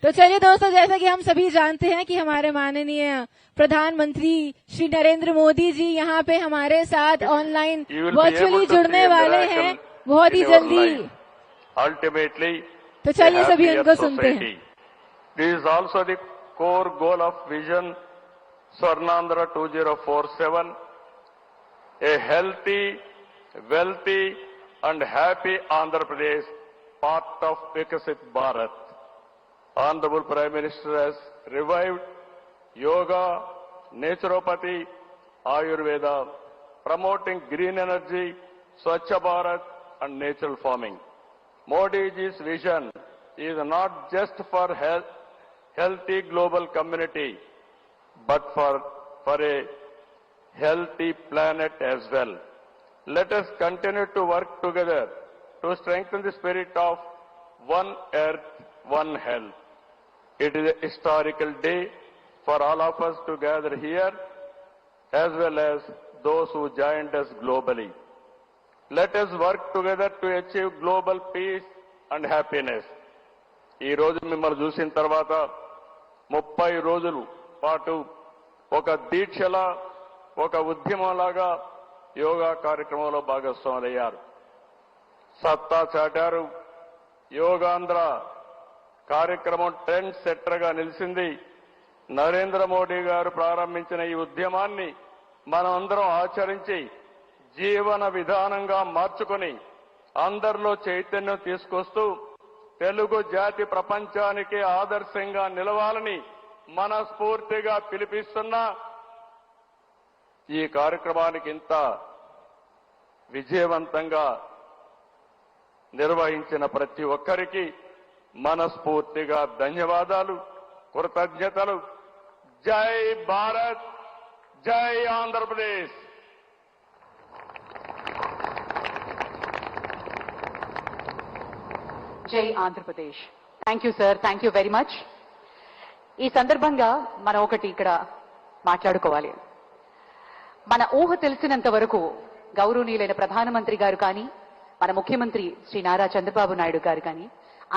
तो चलिए दोस्तों, जैसा कि हम सभी जानते हैं कि हमारे माननीय प्रधानमंत्री श्री नरेंद्र मोदी जी यहाँ पे हमारे साथ ऑनलाइन वर्चुअली जुड़ने वाले हैं बहुत ही जल्दी। Ultimately, तो चलिए सभी उनको सुनते हैं। This is also the core goal of Vision Swarnandhra 2047, a healthy, wealthy and happy Andhra Pradesh, part of Vikasit Bharat. Honorable Prime Minister has revived yoga, naturopathy, Ayurveda, promoting green energy, Swachh Bharat and natural farming. Modi's vision is not just for healthy global community, but for a healthy planet as well. Let us continue to work together to strengthen the spirit of one earth, one health. It is a historical day for all of us to gather here, as well as those who joined us globally. Let us work together to achieve global peace and happiness. ఈ రోజు మిమ్మల్ని చూసిన తర్వాత 30 రోజుల పాటు ఒక దీక్షలా, ఒక ఉద్యమంలాగా యోగా కార్యక్రమంలో భాగస్వాములయ్యారు. సత్తా చాటారు. యోగాంధ్ర కార్యక్రమం ట్రెండ్ సెట్టర్ గా నిలిచింది. నరేంద్ర మోడీ గారు ప్రారంభించిన ఈ ఉద్యమాన్ని మనం అందరం ఆచరించి జీవన విధానంగా మార్చుకొని అందరిలో చైతన్యం తీసుకొస్తూ తెలుగు జాతి ప్రపంచానికి ఆదర్శంగా నిలవాలని మనస్ఫూర్తిగా పిలిపిస్తున్నా. ఈ కార్యక్రమానికి ఇంత విజయవంతంగా నిర్వహించిన ప్రతి ఒక్కరికి మనస్ఫూర్తిగా ధన్యవాదాలు, కృతజ్ఞతలు. జై భారత్, జై ఆంధ్రప్రదేశ్. జై Andhra Pradesh. Thank you sir, thank you very much. ఈ సందర్భంగా మనం ఒకటి ఇక్కడ మాట్లాడుకోవాలి. మన ఊహ తెలిసినంత వరకు గౌరవనీయులైన ప్రధానమంత్రి గారు కానీ, మన ముఖ్యమంత్రి శ్రీ నారా చంద్రబాబు నాయుడు గారు కానీ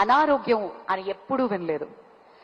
అనారోగ్యం అని ఎప్పుడూ వినలేదు.